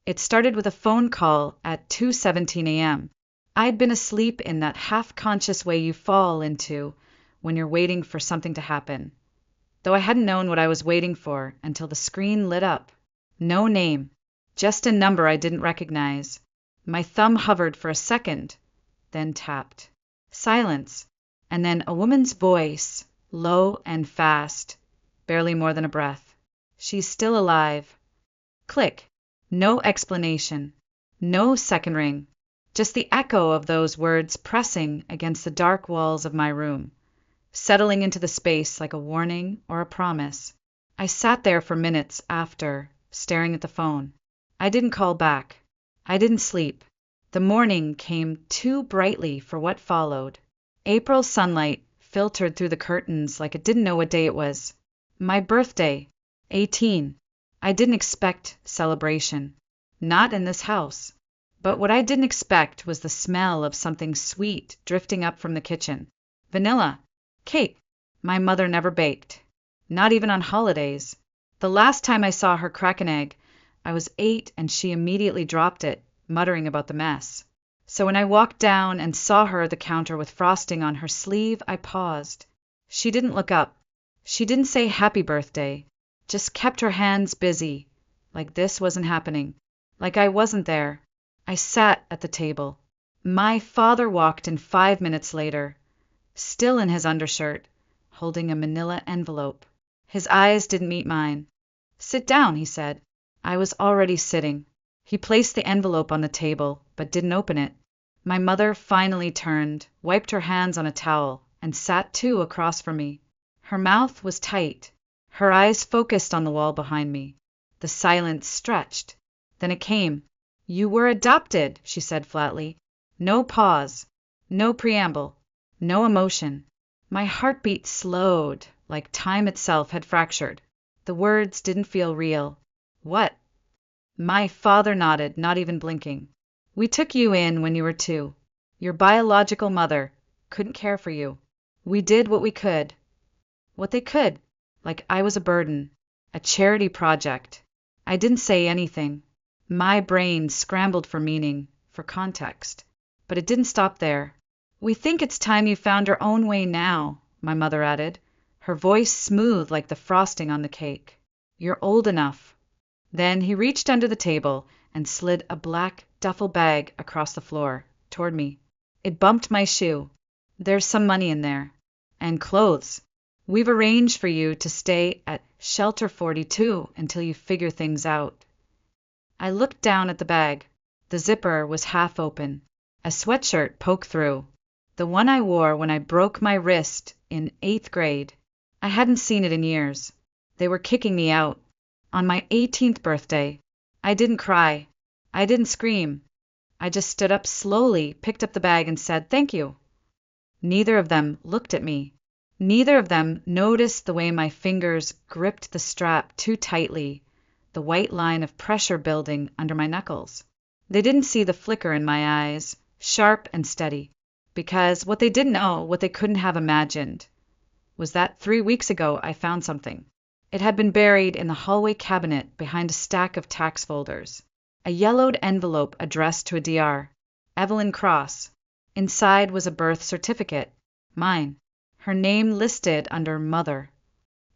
It started with a phone call at 2:17 a.m. I'd been asleep in that half-conscious way you fall into when you're waiting for something to happen. Though I hadn't known what I was waiting for until the screen lit up. No name, just a number I didn't recognize. My thumb hovered for a second, then tapped. Silence, and then a woman's voice, low and fast, barely more than a breath. She's still alive. Click. No explanation. No second ring. Just the echo of those words pressing against the dark walls of my room, settling into the space like a warning or a promise. I sat there for minutes after, staring at the phone. I didn't call back. I didn't sleep. The morning came too brightly for what followed. April sunlight filtered through the curtains like it didn't know what day it was. My birthday, 18. I didn't expect celebration. Not in this house. But what I didn't expect was the smell of something sweet drifting up from the kitchen. Vanilla. Cake. My mother never baked. Not even on holidays. The last time I saw her crack an egg, I was 8 and she immediately dropped it, muttering about the mess. So when I walked down and saw her at the counter with frosting on her sleeve, I paused. She didn't look up. She didn't say happy birthday. Just kept her hands busy, like this wasn't happening, like I wasn't there. I sat at the table. My father walked in 5 minutes later, still in his undershirt, holding a manila envelope. His eyes didn't meet mine. Sit down, he said. I was already sitting. He placed the envelope on the table, but didn't open it. My mother finally turned, wiped her hands on a towel, and sat too across from me. Her mouth was tight. Her eyes focused on the wall behind me. The silence stretched. Then it came. You were adopted, she said flatly. No pause. No preamble. No emotion. My heartbeat slowed, like time itself had fractured. The words didn't feel real. What? My father nodded, not even blinking. We took you in when you were 2. Your biological mother couldn't care for you. We did what we could. What they could. Like I was a burden. A charity project. I didn't say anything. My brain scrambled for meaning, for context. But it didn't stop there. We think it's time you found your own way now, my mother added, her voice smooth like the frosting on the cake. You're old enough. Then he reached under the table and slid a black duffel bag across the floor, toward me. It bumped my shoe. There's some money in there. And clothes. We've arranged for you to stay at Shelter 42 until you figure things out. I looked down at the bag. The zipper was half open. A sweatshirt poked through. The one I wore when I broke my wrist in 8th grade. I hadn't seen it in years. They were kicking me out. On my 18th birthday. I didn't cry. I didn't scream. I just stood up slowly, picked up the bag, and said, "Thank you." Neither of them looked at me. Neither of them noticed the way my fingers gripped the strap too tightly, the white line of pressure building under my knuckles. They didn't see the flicker in my eyes, sharp and steady, because what they didn't know, what they couldn't have imagined, was that 3 weeks ago I found something. It had been buried in the hallway cabinet behind a stack of tax folders. A yellowed envelope addressed to a DR, Evelyn Cross. Inside was a birth certificate, mine. Her name listed under mother.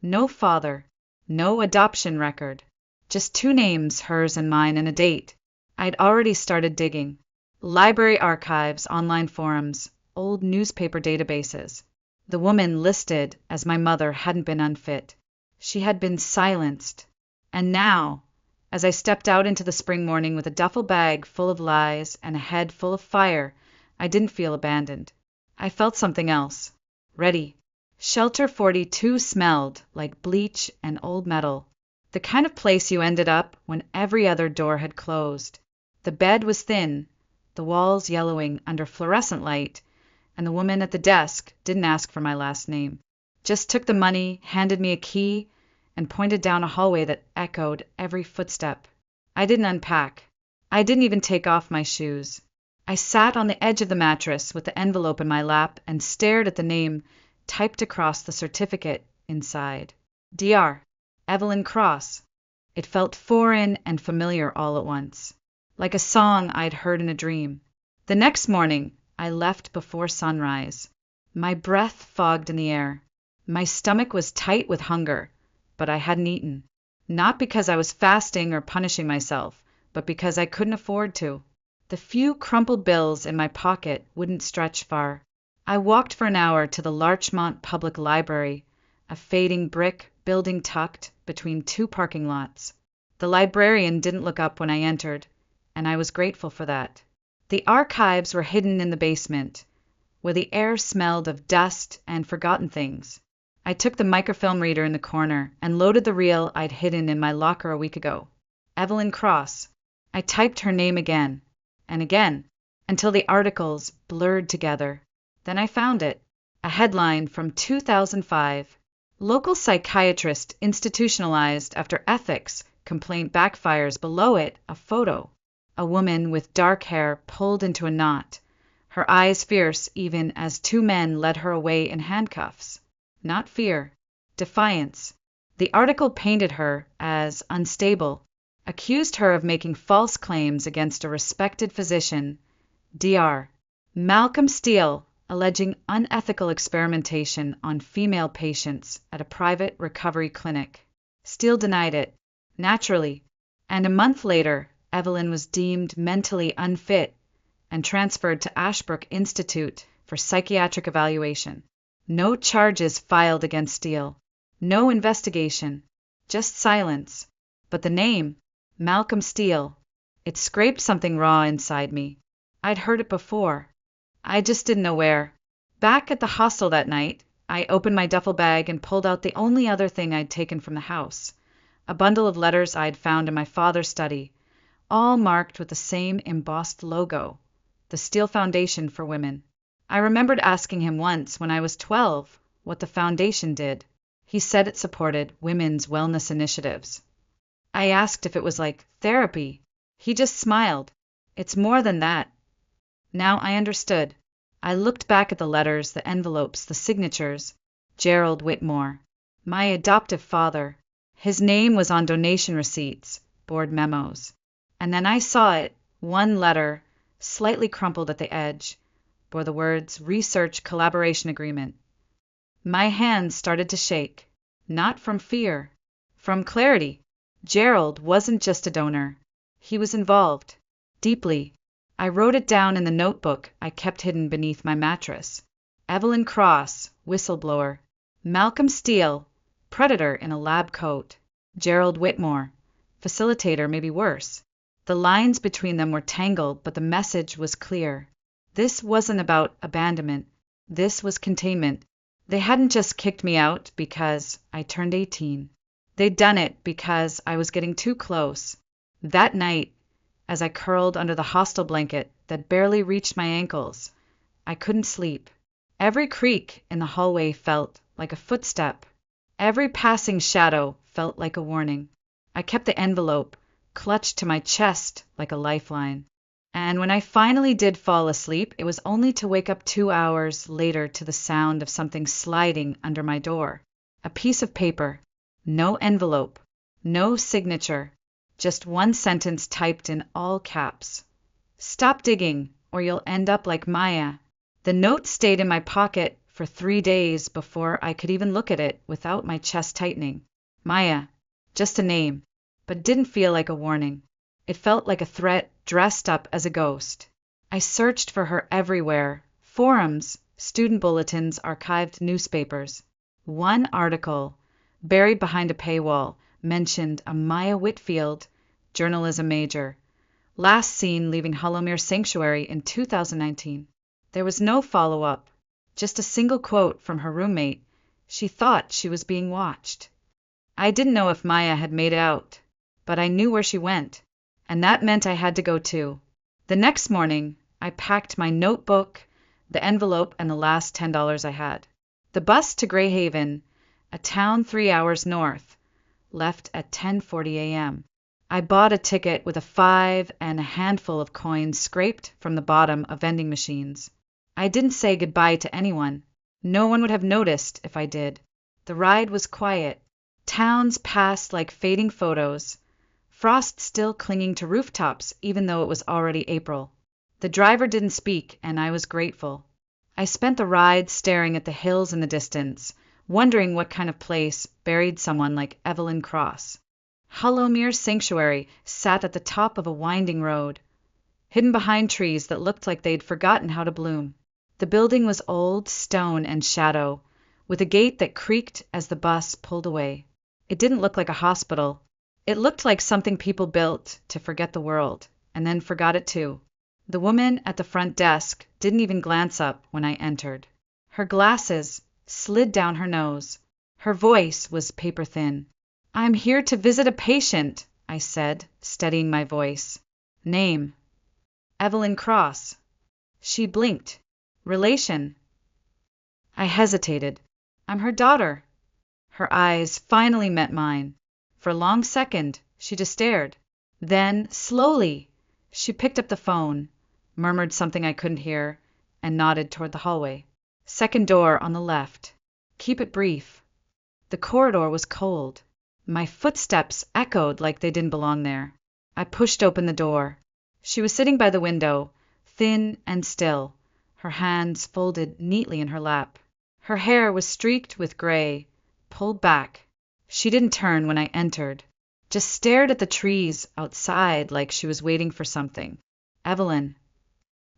No father, no adoption record. Just 2 names, hers and mine, and a date. I'd already started digging. Library archives, online forums, old newspaper databases. The woman listed as my mother hadn't been unfit. She had been silenced. And now, as I stepped out into the spring morning with a duffel bag full of lies and a head full of fire, I didn't feel abandoned. I felt something else. Ready. Shelter 42 smelled like bleach and old metal. The kind of place you ended up when every other door had closed. The bed was thin, the walls yellowing under fluorescent light, and the woman at the desk didn't ask for my last name. Just took the money, handed me a key, and pointed down a hallway that echoed every footstep. I didn't unpack. I didn't even take off my shoes. I sat on the edge of the mattress with the envelope in my lap and stared at the name typed across the certificate inside. DR. Evelyn Cross. It felt foreign and familiar all at once. like a song I'd heard in a dream. The next morning, I left before sunrise. My breath fogged in the air. My stomach was tight with hunger, but I hadn't eaten. Not because I was fasting or punishing myself, but because I couldn't afford to. The few crumpled bills in my pocket wouldn't stretch far. I walked for an hour to the Larchmont Public Library, a fading brick building tucked between two parking lots. The librarian didn't look up when I entered, and I was grateful for that. The archives were hidden in the basement, where the air smelled of dust and forgotten things. I took the microfilm reader in the corner and loaded the reel I'd hidden in my locker a week ago. Evelyn Cross. I typed her name again, and again, until the articles blurred together. Then I found it. A headline from 2005. Local psychiatrist institutionalized after ethics complaint backfires. Below it, a photo. A woman with dark hair pulled into a knot, her eyes fierce even as two men led her away in handcuffs. Not fear, defiance. The article painted her as unstable, accused her of making false claims against a respected physician, Dr. Malcolm Steele, alleging unethical experimentation on female patients at a private recovery clinic. Steele denied it, naturally, and a month later, Evelyn was deemed mentally unfit and transferred to Ashbrook Institute for psychiatric evaluation. No charges filed against Steele. No investigation. Just silence. But the name, Malcolm Steele, it scraped something raw inside me. I'd heard it before. I just didn't know where. Back at the hostel that night, I opened my duffel bag and pulled out the only other thing I'd taken from the house, a bundle of letters I'd found in my father's study, all marked with the same embossed logo, the Steele Foundation for Women. I remembered asking him once when I was 12 what the foundation did. He said it supported women's wellness initiatives. I asked if it was like therapy. He just smiled. It's more than that. Now I understood. I looked back at the letters, the envelopes, the signatures. Gerald Whitmore, my adoptive father. His name was on donation receipts, board memos. And then I saw it, one letter, slightly crumpled at the edge, bore the words Research Collaboration Agreement. My hands started to shake, not from fear, from clarity. Gerald wasn't just a donor. He was involved, deeply. I wrote it down in the notebook I kept hidden beneath my mattress. Evelyn Cross, whistleblower. Malcolm Steele, predator in a lab coat. Gerald Whitmore, facilitator, maybe worse. The lines between them were tangled, but the message was clear. This wasn't about abandonment. This was containment. They hadn't just kicked me out because I turned 18. They'd done it because I was getting too close. That night, as I curled under the hostel blanket that barely reached my ankles, I couldn't sleep. Every creak in the hallway felt like a footstep. Every passing shadow felt like a warning. I kept the envelope clutched to my chest like a lifeline. And when I finally did fall asleep, it was only to wake up 2 hours later to the sound of something sliding under my door. A piece of paper. No envelope. No signature. Just one sentence typed in all caps. Stop digging, or you'll end up like Maya. The note stayed in my pocket for 3 days before I could even look at it without my chest tightening. Maya. Just a name. But didn't feel like a warning. It felt like a threat dressed up as a ghost. I searched for her everywhere. Forums, student bulletins, archived newspapers. One article, buried behind a paywall, mentioned a Maya Whitfield, journalism major, last seen leaving Hullowmere Sanctuary in 2019. There was no follow-up, just a single quote from her roommate. She thought she was being watched. I didn't know if Maya had made it out, but I knew where she went, and that meant I had to go too. The next morning, I packed my notebook, the envelope, and the last $10 I had. The bus to Greyhaven, a town 3 hours north, left at 10:40 a.m. I bought a ticket with a 5 and a handful of coins scraped from the bottom of vending machines. I didn't say goodbye to anyone. No one would have noticed if I did. The ride was quiet. Towns passed like fading photos. frost still clinging to rooftops even though it was already April. The driver didn't speak, and I was grateful. I spent the ride staring at the hills in the distance, wondering what kind of place buried someone like Evelyn Cross. Hollowmere Sanctuary sat at the top of a winding road, hidden behind trees that looked like they'd forgotten how to bloom. The building was old, stone and shadow, with a gate that creaked as the bus pulled away. It didn't look like a hospital. It looked like something people built to forget the world, and then forgot it too. The woman at the front desk didn't even glance up when I entered. Her glasses slid down her nose. Her voice was paper-thin. "I'm here to visit a patient," I said, steadying my voice. "Name?" "Evelyn Cross." She blinked. "Relation?" I hesitated. "I'm her daughter." Her eyes finally met mine. For a long second, she just stared. Then, slowly, she picked up the phone, murmured something I couldn't hear, and nodded toward the hallway. "Second door on the left. Keep it brief." The corridor was cold. My footsteps echoed like they didn't belong there. I pushed open the door. She was sitting by the window, thin and still, her hands folded neatly in her lap. Her hair was streaked with gray, pulled back. She didn't turn when I entered, just stared at the trees outside like she was waiting for something. "Evelyn."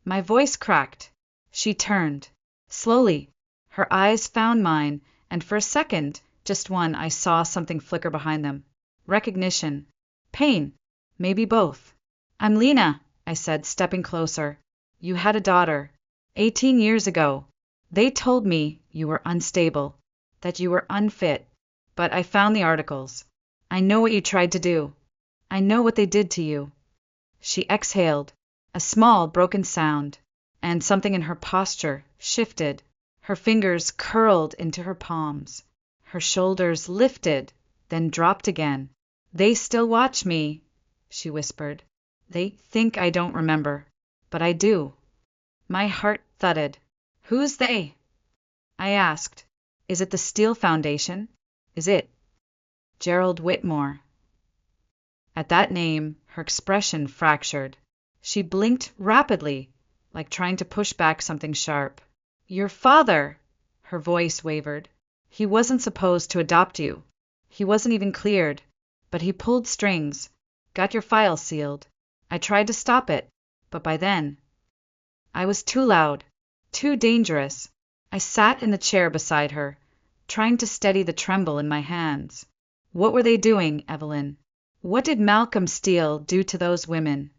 My voice cracked. She turned. Slowly, her eyes found mine, and for a second, just one, I saw something flicker behind them. Recognition. Pain. Maybe both. "I'm Lena," I said, stepping closer. "You had a daughter. 18 years ago. They told me you were unstable, that you were unfit. But I found the articles. I know what you tried to do. I know what they did to you." She exhaled, a small broken sound, and something in her posture shifted. Her fingers curled into her palms. Her shoulders lifted, then dropped again. "They still watch me," she whispered. "They think I don't remember, but I do." My heart thudded. "Who's they?" I asked. "Is it the Steele Foundation? Is it Gerald Whitmore?" At that name, her expression fractured. She blinked rapidly, like trying to push back something sharp. "Your father," her voice wavered. "He wasn't supposed to adopt you. He wasn't even cleared, but he pulled strings, got your file sealed. I tried to stop it, but by then I was too loud, too dangerous." I sat in the chair beside her, trying to steady the tremble in my hands. "What were they doing, Evelyn? What did Malcolm Steele do to those women?"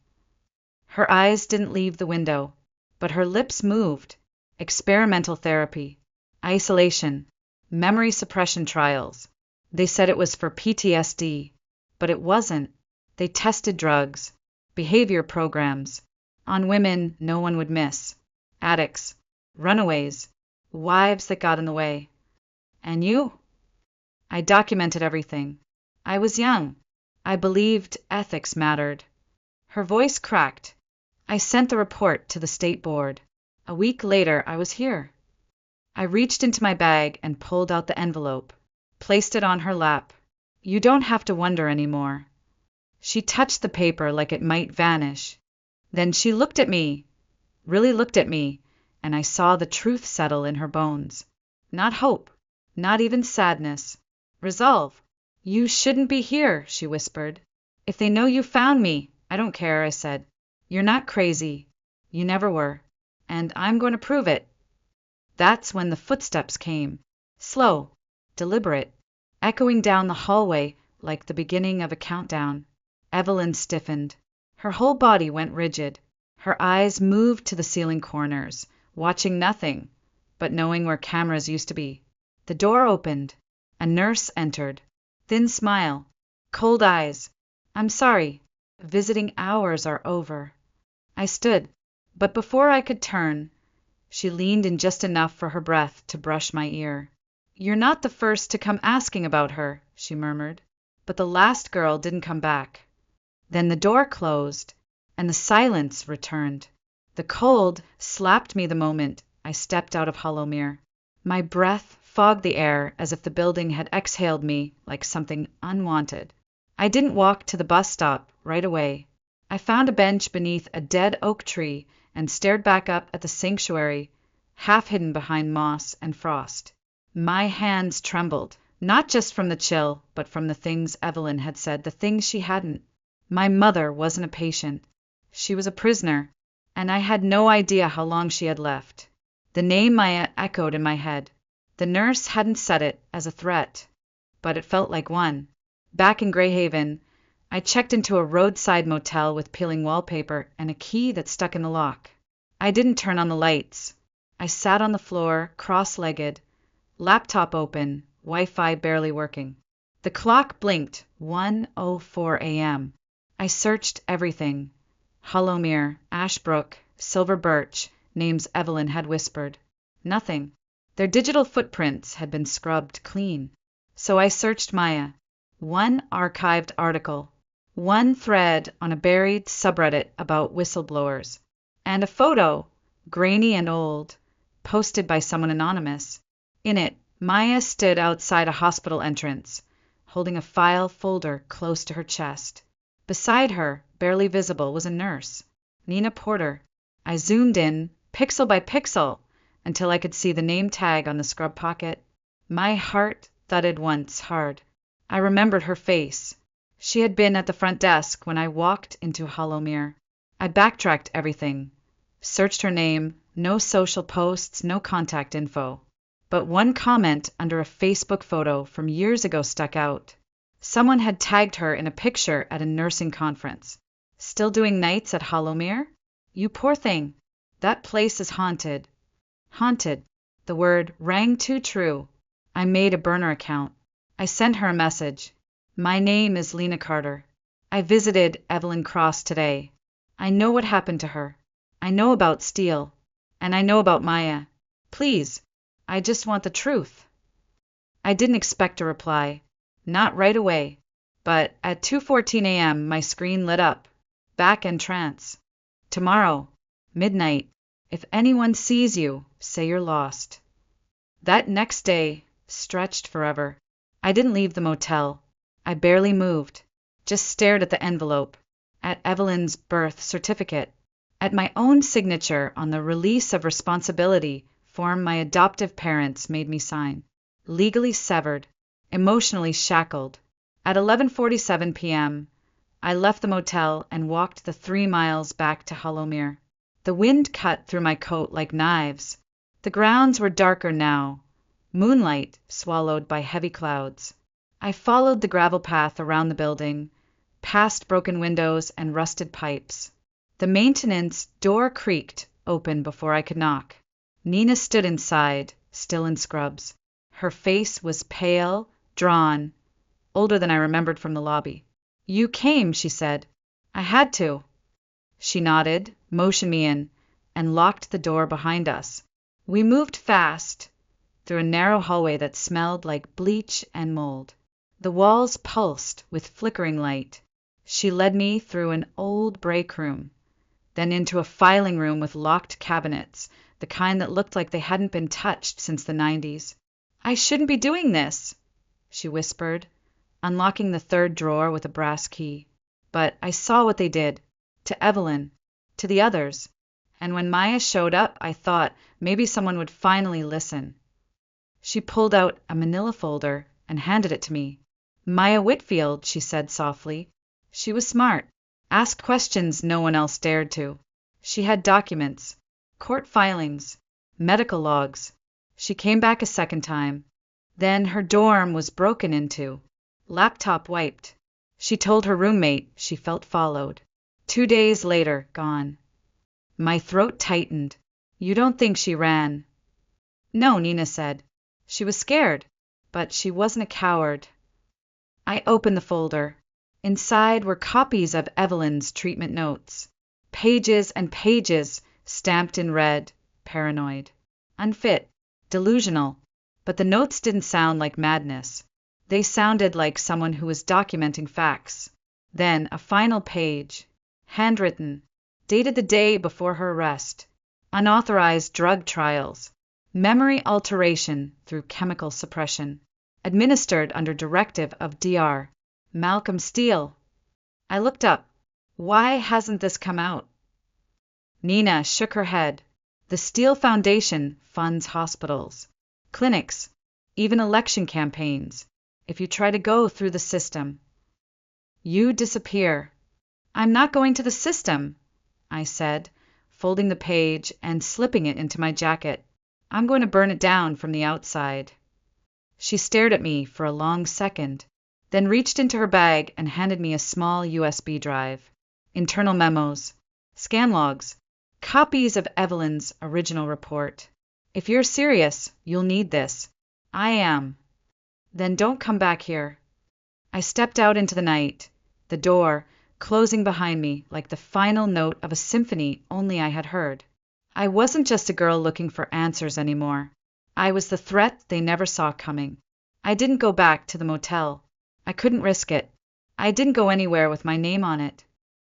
Her eyes didn't leave the window, but her lips moved. "Experimental therapy, isolation, memory suppression trials. They said it was for PTSD, but it wasn't. They tested drugs, behavior programs, on women no one would miss. Addicts, runaways, wives that got in the way. And you?" I documented everything. I was young. I believed ethics mattered. Her voice cracked. "I sent the report to the state board. A week later, I was here." I reached into my bag and pulled out the envelope, placed it on her lap. "You don't have to wonder anymore." She touched the paper like it might vanish. Then she looked at me, really looked at me, and I saw the truth settle in her bones. Not hope, not even sadness. Resolve. "You shouldn't be here," she whispered. "If they know you found me, I don't care," I said. "You're not crazy. You never were. And I'm going to prove it." That's when the footsteps came. Slow, deliberate, echoing down the hallway like the beginning of a countdown. Evelyn stiffened. Her whole body went rigid. Her eyes moved to the ceiling corners, watching nothing, but knowing where cameras used to be. The door opened. A nurse entered. Thin smile. Cold eyes. "I'm sorry. Visiting hours are over." I stood, but before I could turn, she leaned in just enough for her breath to brush my ear. "You're not the first to come asking about her," she murmured, "but the last girl didn't come back." Then the door closed, and the silence returned. The cold slapped me the moment I stepped out of Hollowmere. My breath fogged the air as if the building had exhaled me like something unwanted. I didn't walk to the bus stop right away. I found a bench beneath a dead oak tree and stared back up at the sanctuary, half hidden behind moss and frost. My hands trembled, not just from the chill, but from the things Evelyn had said, the things she hadn't. My mother wasn't a patient. She was a prisoner, and I had no idea how long she had left. The name Maya echoed in my head. The nurse hadn't said it as a threat, but it felt like one. Back in Greyhaven, I checked into a roadside motel with peeling wallpaper and a key that stuck in the lock. I didn't turn on the lights. I sat on the floor, cross-legged, laptop open, Wi-Fi barely working. The clock blinked, 1:04 a.m. I searched everything. Hollowmere, Ashbrook, Silver Birch, names Evelyn had whispered. Nothing. Their digital footprints had been scrubbed clean. So I searched Maya. One archived article, one thread on a buried subreddit about whistleblowers, and a photo, grainy and old, posted by someone anonymous. In it, Maya stood outside a hospital entrance, holding a file folder close to her chest. Beside her, barely visible, was a nurse, Nina Porter. I zoomed in, pixel by pixel, until I could see the name tag on the scrub pocket. My heart thudded once hard. I remembered her face. She had been at the front desk when I walked into Hollowmere. I backtracked everything, searched her name, no social posts, no contact info. But one comment under a Facebook photo from years ago stuck out. Someone had tagged her in a picture at a nursing conference. Still doing nights at Hollowmere? You poor thing. That place is haunted. Haunted. The word rang too true. I made a burner account. I sent her a message. My name is Lena Carter. I visited Evelyn Cross today. I know what happened to her. I know about Steele. And I know about Maya. Please, I just want the truth. I didn't expect a reply. Not right away. But at 2:14 a.m. my screen lit up. Back in trance. Tomorrow, midnight. If anyone sees you, say you're lost. That next day stretched forever. I didn't leave the motel. I barely moved, just stared at the envelope, at Evelyn's birth certificate, at my own signature on the release of responsibility form my adoptive parents made me sign. Legally severed, emotionally shackled. At 11:47 p.m., I left the motel and walked the 3 miles back to Hollowmere. The wind cut through my coat like knives. The grounds were darker now, moonlight swallowed by heavy clouds. I followed the gravel path around the building, past broken windows and rusted pipes. The maintenance door creaked open before I could knock. Nina stood inside, still in scrubs. Her face was pale, drawn, older than I remembered from the lobby. You came, she said. I had to. She nodded, motioned me in, and locked the door behind us. We moved fast, through a narrow hallway that smelled like bleach and mold. The walls pulsed with flickering light. She led me through an old break room, then into a filing room with locked cabinets, the kind that looked like they hadn't been touched since the 90s. I shouldn't be doing this, she whispered, unlocking the third drawer with a brass key. But I saw what they did, to Evelyn, to the others, and when Maya showed up, I thought maybe someone would finally listen. She pulled out a manila folder and handed it to me. Maya Whitfield, she said softly. She was smart, asked questions no one else dared to. She had documents, court filings, medical logs. She came back a second time. Then her dorm was broken into, laptop wiped. She told her roommate she felt followed. 2 days later, gone. My throat tightened. You don't think she ran? No, Nina said. She was scared, but she wasn't a coward. I opened the folder. Inside were copies of Evelyn's treatment notes. Pages and pages stamped in red, paranoid, unfit, delusional. But the notes didn't sound like madness. They sounded like someone who was documenting facts. Then a final page, handwritten, dated the day before her arrest. Unauthorized drug trials. Memory alteration through chemical suppression. Administered under directive of Dr. Malcolm Steele. I looked up. Why hasn't this come out? Nina shook her head. The Steele Foundation funds hospitals, clinics, even election campaigns. If you try to go through the system, you disappear. I'm not going to the system, I said, folding the page and slipping it into my jacket. I'm going to burn it down from the outside. She stared at me for a long second, then reached into her bag and handed me a small USB drive. Internal memos, scan logs, copies of Evelyn's original report. If you're serious, you'll need this. I am. Then don't come back here. I stepped out into the night, the door closing behind me like the final note of a symphony only I had heard. I wasn't just a girl looking for answers anymore. I was the threat they never saw coming. I didn't go back to the motel. I couldn't risk it. I didn't go anywhere with my name on it.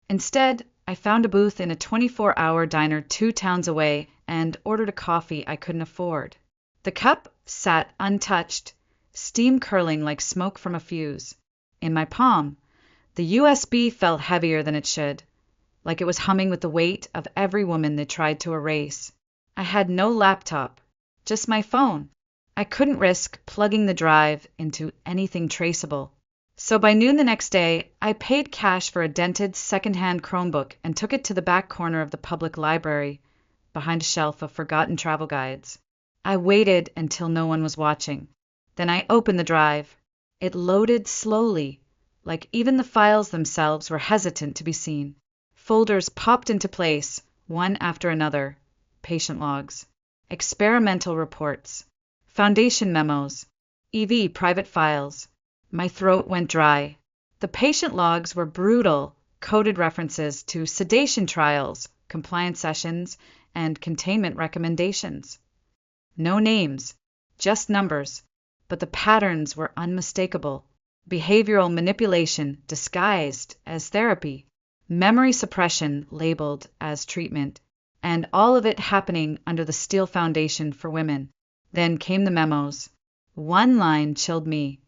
Instead, I found a booth in a 24-hour diner 2 towns away and ordered a coffee I couldn't afford. The cup sat untouched, steam curling like smoke from a fuse. In my palm, the USB felt heavier than it should, like it was humming with the weight of every woman they tried to erase. I had no laptop, just my phone. I couldn't risk plugging the drive into anything traceable. So by noon the next day, I paid cash for a dented second-hand Chromebook and took it to the back corner of the public library, behind a shelf of forgotten travel guides. I waited until no one was watching. Then I opened the drive. It loaded slowly, like even the files themselves were hesitant to be seen. Folders popped into place, one after another. Patient logs, experimental reports, foundation memos, EV private files. My throat went dry. The patient logs were brutal, coded references to sedation trials, compliance sessions, and containment recommendations. No names, just numbers, but the patterns were unmistakable. Behavioral manipulation disguised as therapy, memory suppression labeled as treatment, and all of it happening under the Steele Foundation for Women. Then came the memos. One line chilled me.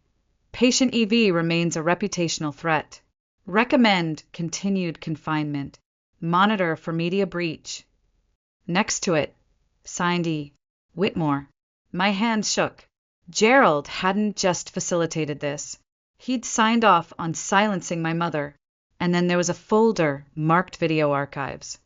Patient EV remains a reputational threat. Recommend continued confinement. Monitor for media breach. Next to it, signed E. Whitmore. My hand shook. Gerald hadn't just facilitated this. He'd signed off on silencing my mother. And then there was a folder marked video archives.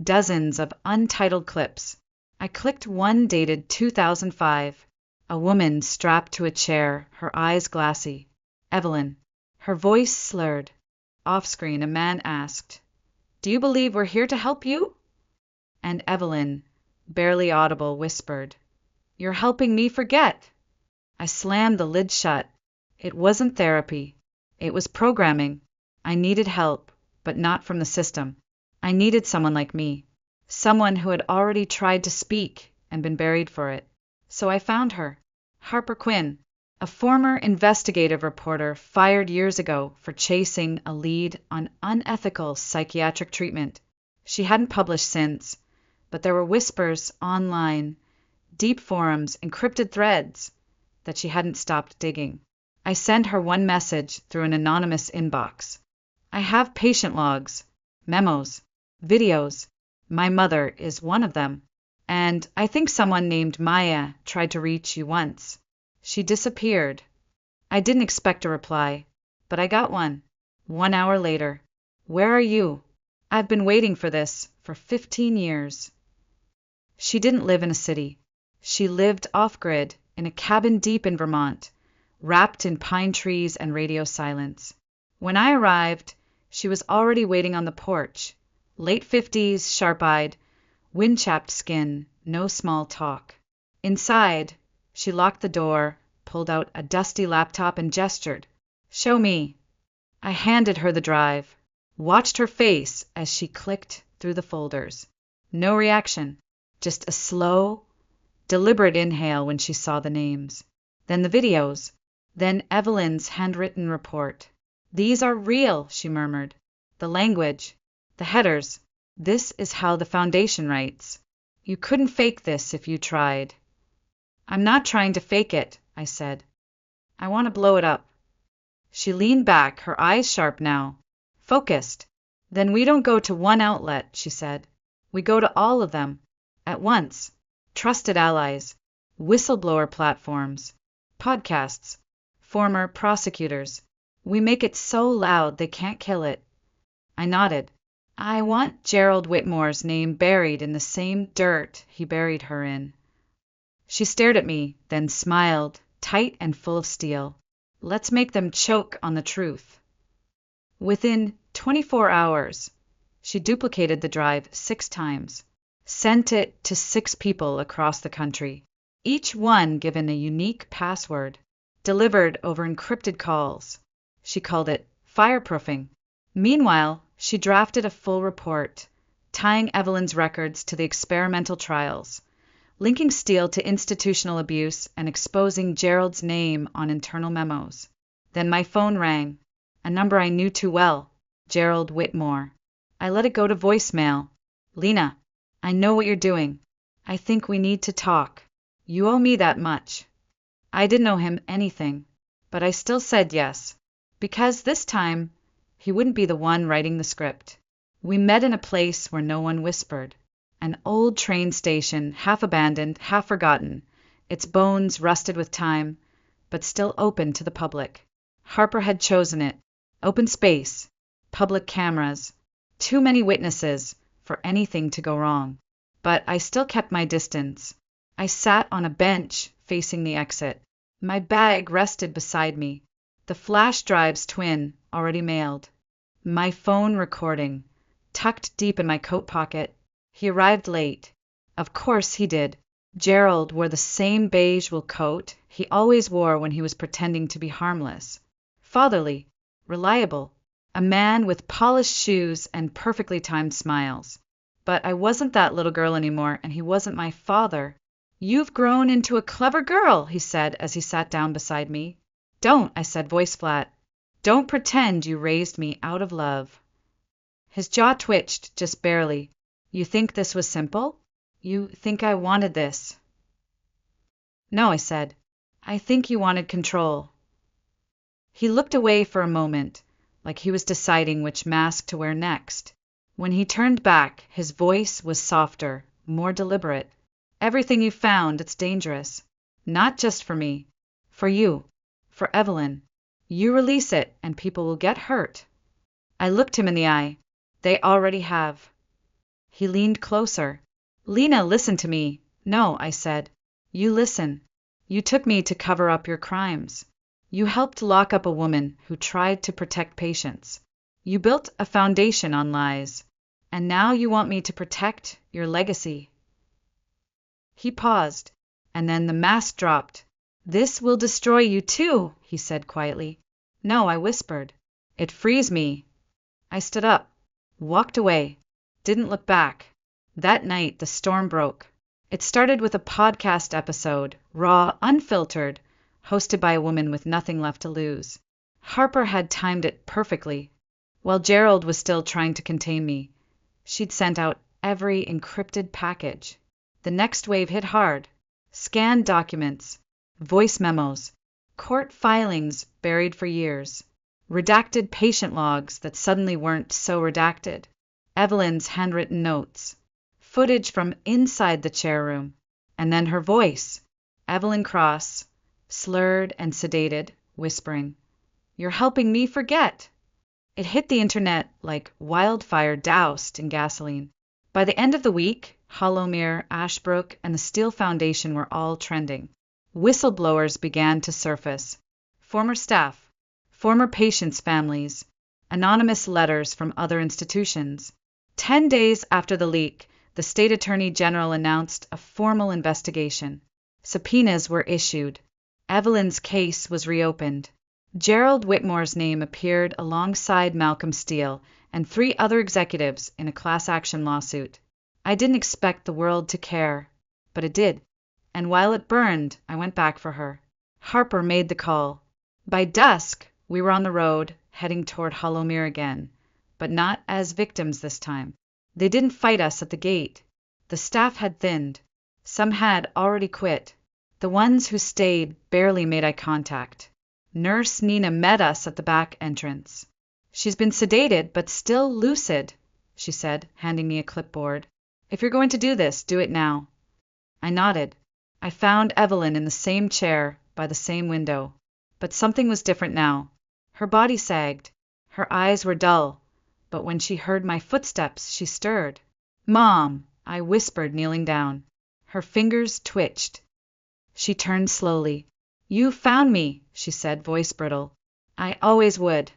Dozens of untitled clips. I clicked one dated 2005. A woman strapped to a chair, her eyes glassy. Evelyn. Her voice slurred. Off-screen, a man asked, "Do you believe we're here to help you?" And Evelyn, barely audible, whispered, "You're helping me forget." I slammed the lid shut. It wasn't therapy. It was programming. I needed help, but not from the system. I needed someone like me. Someone who had already tried to speak and been buried for it. So I found her. Harper Quinn, a former investigative reporter fired years ago for chasing a lead on unethical psychiatric treatment. She hadn't published since, but there were whispers online, deep forums, encrypted threads, that she hadn't stopped digging. I sent her one message through an anonymous inbox. I have patient logs, memos, videos. My mother is one of them. And I think someone named Maya tried to reach you once. She disappeared. I didn't expect a reply, but I got one. 1 hour later. Where are you? I've been waiting for this for 15 years. She didn't live in a city. She lived off-grid in a cabin deep in Vermont, wrapped in pine trees and radio silence. When I arrived, she was already waiting on the porch, late 50s, sharp-eyed, wind-chapped skin, no small talk. Inside, she locked the door, pulled out a dusty laptop and gestured, "Show me." I handed her the drive, watched her face as she clicked through the folders. No reaction, just a slow, deliberate inhale when she saw the names. Then the videos, then Evelyn's handwritten report. "These are real," she murmured. "The language, the headers. This is how the Foundation writes. You couldn't fake this if you tried." "I'm not trying to fake it," I said. "I want to blow it up." She leaned back, her eyes sharp now. Focused. Then we don't go to one outlet, she said. We go to all of them. At once. Trusted allies. Whistleblower platforms. Podcasts. Former prosecutors. We make it so loud they can't kill it. I nodded. I want Gerald Whitmore's name buried in the same dirt he buried her in. She stared at me, then smiled, tight and full of steel. Let's make them choke on the truth. Within 24 hours, she duplicated the drive 6 times, sent it to 6 people across the country, each one given a unique password, delivered over encrypted calls. She called it fireproofing. Meanwhile, she drafted a full report, tying Evelyn's records to the experimental trials, linking Steele to institutional abuse and exposing Gerald's name on internal memos. Then my phone rang, a number I knew too well, Gerald Whitmore. I let it go to voicemail. Lena, I know what you're doing. I think we need to talk. You owe me that much. I didn't owe him anything, but I still said yes, because this time he wouldn't be the one writing the script. We met in a place where no one whispered. An old train station, half abandoned, half forgotten, its bones rusted with time, but still open to the public. Harper had chosen it. Open space, public cameras, too many witnesses for anything to go wrong. But I still kept my distance. I sat on a bench facing the exit. My bag rested beside me, the flash drive's twin already mailed. My phone recording, tucked deep in my coat pocket. He arrived late. Of course he did. Gerald wore the same beige wool coat he always wore when he was pretending to be harmless. Fatherly, reliable, a man with polished shoes and perfectly timed smiles. But I wasn't that little girl anymore, and he wasn't my father. You've grown into a clever girl, he said as he sat down beside me. Don't, I said, voice flat. Don't pretend you raised me out of love. His jaw twitched, just barely. You think this was simple? You think I wanted this? No, I said. I think you wanted control. He looked away for a moment, like he was deciding which mask to wear next. When he turned back, his voice was softer, more deliberate. Everything you found, it's dangerous. Not just for me. For you. For Evelyn. You release it, and people will get hurt. I looked him in the eye. They already have. He leaned closer. Lena, listen to me. No, I said. You listen. You took me to cover up your crimes. You helped lock up a woman who tried to protect patients. You built a foundation on lies. And now you want me to protect your legacy. He paused, and then the mask dropped. This will destroy you too, he said quietly. No, I whispered. It frees me. I stood up, walked away, didn't look back. That night, the storm broke. It started with a podcast episode, raw, unfiltered, hosted by a woman with nothing left to lose. Harper had timed it perfectly. While Gerald was still trying to contain me, she'd sent out every encrypted package. The next wave hit hard. Scanned documents, voice memos, court filings buried for years, redacted patient logs that suddenly weren't so redacted, Evelyn's handwritten notes, footage from inside the chair room, and then her voice, Evelyn Cross, slurred and sedated, whispering, "You're helping me forget." It hit the internet like wildfire doused in gasoline. By the end of the week, Hollowmere, Ashbrook, and the Steele Foundation were all trending. Whistleblowers began to surface. Former staff, former patients' families, anonymous letters from other institutions. 10 days after the leak, the state attorney general announced a formal investigation. Subpoenas were issued. Evelyn's case was reopened. Gerald Whitmore's name appeared alongside Malcolm Steele and 3 other executives in a class action lawsuit. I didn't expect the world to care, but it did. And while it burned, I went back for her. Harper made the call. By dusk, we were on the road, heading toward Hollowmere again, but not as victims this time. They didn't fight us at the gate. The staff had thinned. Some had already quit. The ones who stayed barely made eye contact. Nurse Nina met us at the back entrance. "She's been sedated, but still lucid," she said, handing me a clipboard. "If you're going to do this, do it now." I nodded. I found Evelyn in the same chair, by the same window. But something was different now. Her body sagged. Her eyes were dull. But when she heard my footsteps, she stirred. "Mom!" I whispered, kneeling down. Her fingers twitched. She turned slowly. "You found me," she said, voice brittle. "I always would."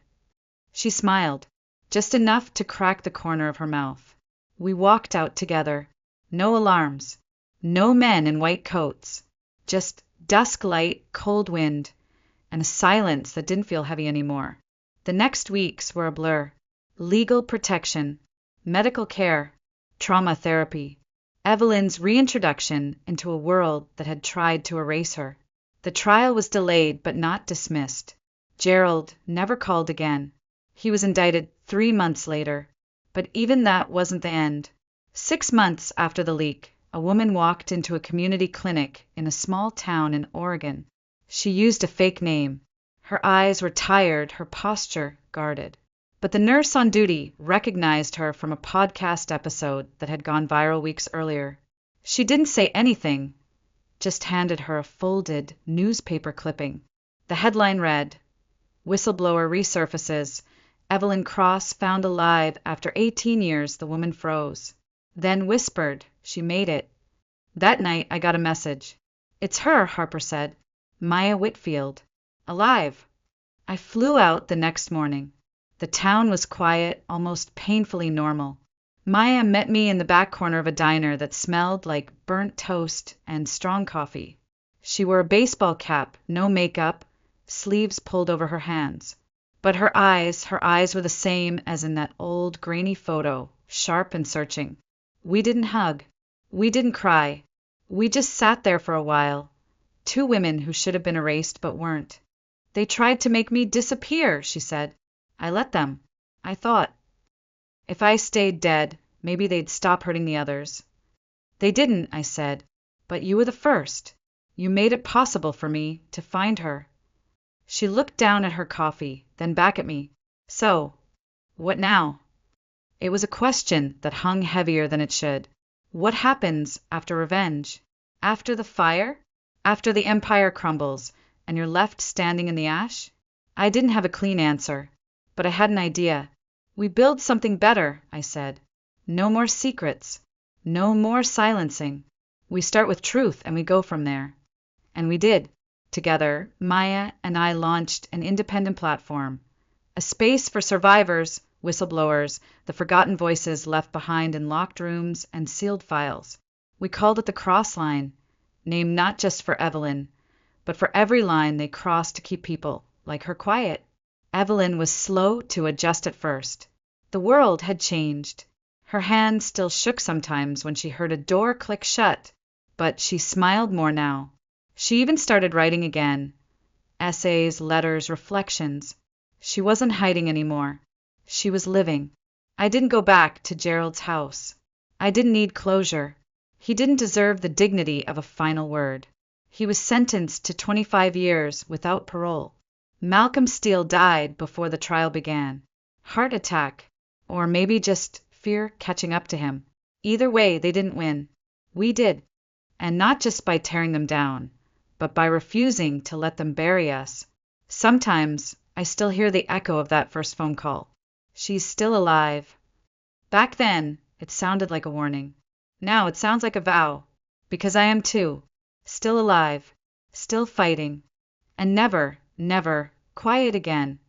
She smiled, just enough to crack the corner of her mouth. We walked out together. No alarms. No men in white coats. Just dusk light, cold wind, and a silence that didn't feel heavy anymore. The next weeks were a blur. Legal protection, medical care, trauma therapy, Evelyn's reintroduction into a world that had tried to erase her. The trial was delayed but not dismissed. Gerald never called again. He was indicted 3 months later. But even that wasn't the end. 6 months after the leak, a woman walked into a community clinic in a small town in Oregon. She used a fake name. Her eyes were tired, her posture guarded. But the nurse on duty recognized her from a podcast episode that had gone viral weeks earlier. She didn't say anything, just handed her a folded newspaper clipping. The headline read, "Whistleblower resurfaces. Evelyn Cross found alive after 18 years." The woman froze. Then whispered, "She made it." That night I got a message. "It's her," Harper said. "Maya Whitfield. Alive." I flew out the next morning. The town was quiet, almost painfully normal. Maya met me in the back corner of a diner that smelled like burnt toast and strong coffee. She wore a baseball cap, no makeup, sleeves pulled over her hands. But her eyes were the same as in that old grainy photo, sharp and searching. We didn't hug. We didn't cry. We just sat there for a while. 2 women who should have been erased but weren't. "They tried to make me disappear," she said. "I let them. I thought, if I stayed dead, maybe they'd stop hurting the others." "They didn't," I said. "But you were the first. You made it possible for me to find her." She looked down at her coffee, then back at me. "So, what now?" It was a question that hung heavier than it should. What happens after revenge? After the fire? After the empire crumbles, and you're left standing in the ash? I didn't have a clean answer, but I had an idea. "We build something better," I said. "No more secrets. No more silencing. We start with truth and we go from there." And we did. Together, Maya and I launched an independent platform. A space for survivors, whistleblowers, the forgotten voices left behind in locked rooms and sealed files. We called it the Cross Line, named not just for Evelyn, but for every line they crossed to keep people, like her, quiet. Evelyn was slow to adjust at first. The world had changed. Her hand still shook sometimes when she heard a door click shut, but she smiled more now. She even started writing again. Essays, letters, reflections. She wasn't hiding anymore. She was living. I didn't go back to Gerald's house. I didn't need closure. He didn't deserve the dignity of a final word. He was sentenced to 25 years without parole. Malcolm Steele died before the trial began. Heart attack, or maybe just fear catching up to him. Either way, they didn't win. We did. And not just by tearing them down, but by refusing to let them bury us. Sometimes I still hear the echo of that first phone call. "She's still alive." Back then, it sounded like a warning. Now it sounds like a vow. Because I am too. Still alive. Still fighting. And never, never quiet again.